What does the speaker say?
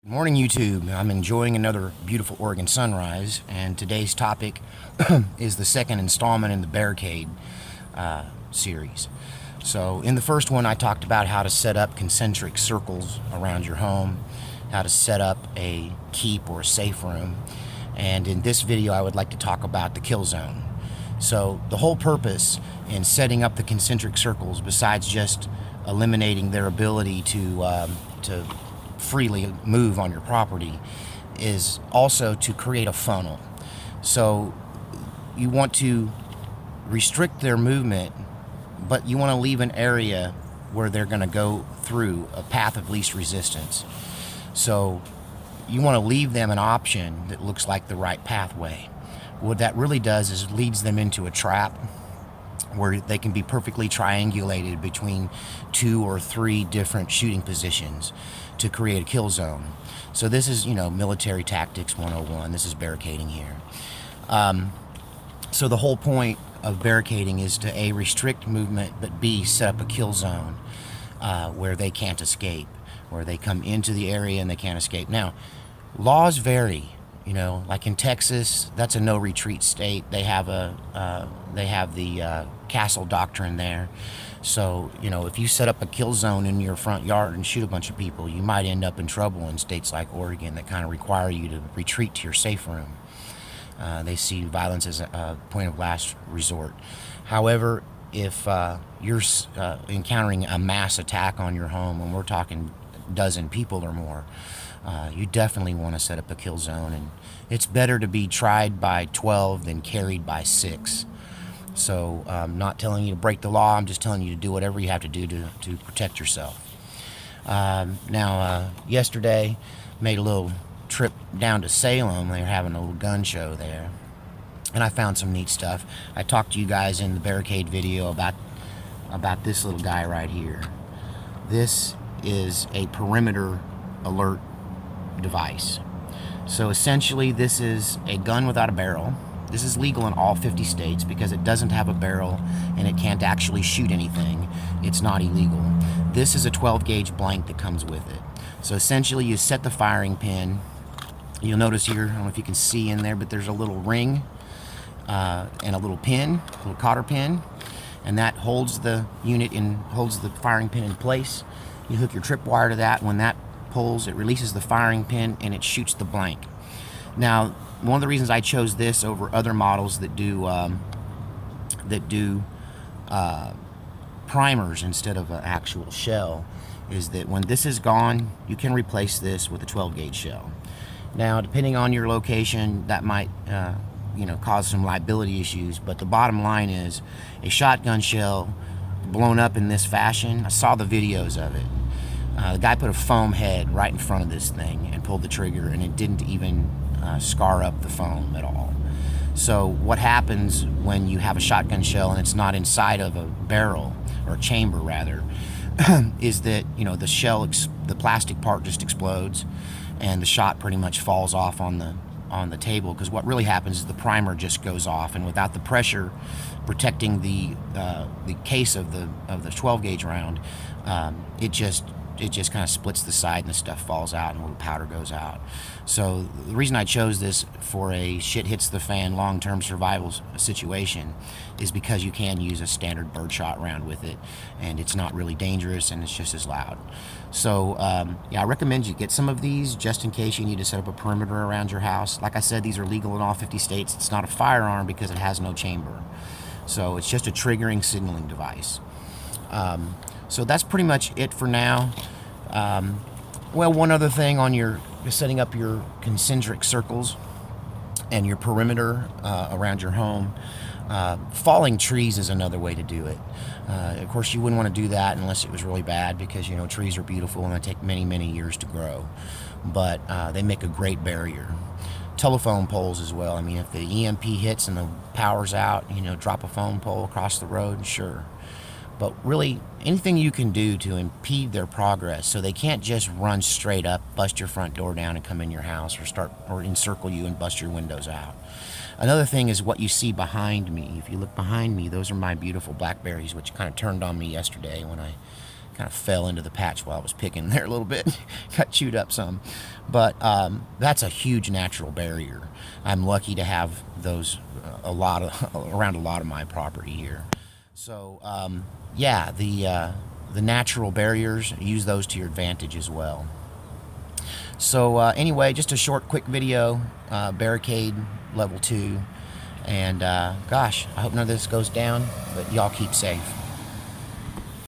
Morning, YouTube. I'm enjoying another beautiful Oregon sunrise, and today's topic is the second installment in the Barricade series. So, in the first one, I talked about how to set up concentric circles around your home, how to set up a keep or a safe room, and in this video, I would like to talk about the kill zone. So, the whole purpose in setting up the concentric circles, besides just eliminating their ability to freely move on your property, is also to create a funnel. So you want to restrict their movement, but you want to leave an area where they're going to go through a path of least resistance. So you want to leave them an option that looks like the right pathway. What that really does is leads them into a trap where they can be perfectly triangulated between 2 or 3 different shooting positions to create a kill zone. So this is, military tactics 101. This is barricading here. So the whole point of barricading is to A, restrict movement, but B, set up a kill zone where they can't escape, where they come into the area and they can't escape. Now, laws vary. Like in Texas, that's a no retreat state. They have the castle doctrine there. So, if you set up a kill zone in your front yard and shoot a bunch of people, you might end up in trouble in states like Oregon that kind of require you to retreat to your safe room. They see violence as a point of last resort. However, if you're encountering a mass attack on your home, and we're talking dozen people or more, you definitely want to set up a kill zone, and it's better to be tried by 12 than carried by 6. So I'm not telling you to break the law, I'm just telling you to do whatever you have to do to protect yourself. Yesterday, made a little trip down to Salem. They were having a little gun show there, and I found some neat stuff. I talked to you guys in the Barricade video about this little guy right here. This is a perimeter alert device. So essentially, this is a gun without a barrel. This is legal in all 50 states because it doesn't have a barrel and it can't actually shoot anything. It's not illegal. This is a 12 gauge blank that comes with it. So essentially, you set the firing pin. You'll notice here, I don't know if you can see in there, but there's a little ring and a little pin, a little cotter pin, and that holds the unit holds the firing pin in place. You hook your tripwire to that. When that pulls, it releases the firing pin and it shoots the blank. Now, one of the reasons I chose this over other models that do primers instead of an actual shell is that when this is gone, you can replace this with a 12 gauge shell. Now, depending on your location, that might cause some liability issues, but the bottom line is a shotgun shell blown up in this fashion. I saw the videos of it. The guy put a foam head right in front of this thing and pulled the trigger, and it didn't even scar up the foam at all. So what happens when you have a shotgun shell and it's not inside of a barrel, or a chamber rather, is that the shell, the plastic part just explodes, and the shot pretty much falls off on the table, because what really happens is the primer just goes off, and without the pressure protecting the case of the 12 gauge round, it just kind of splits the side and the stuff falls out and a little powder goes out. So the reason I chose this for a shit hits the fan long-term survival situation is because you can use a standard birdshot round with it, and it's not really dangerous and it's just as loud. So I recommend you get some of these just in case you need to set up a perimeter around your house. Like I said, these are legal in all 50 states. It's not a firearm because it has no chamber. So it's just a triggering signaling device. So that's pretty much it for now. One other thing on your setting up your concentric circles and your perimeter around your home. Falling trees is another way to do it. Of course, you wouldn't want to do that unless it was really bad, because trees are beautiful and they take many, many years to grow. But they make a great barrier. Telephone poles as well. I mean, if the EMP hits and the power's out, drop a phone pole across the road, sure. But really, anything you can do to impede their progress so they can't just run straight up, bust your front door down and come in your house, or encircle you and bust your windows out. Another thing is what you see behind me. If you look behind me, those are my beautiful blackberries, which kind of turned on me yesterday when I kind of fell into the patch while I was picking there a little bit. Got chewed up some. But that's a huge natural barrier. I'm lucky to have those around a lot of my property here. So yeah, the natural barriers, use those to your advantage as well. So anyway, just a short, quick video, Barricade level 2. And gosh, I hope none of this goes down, but y'all keep safe.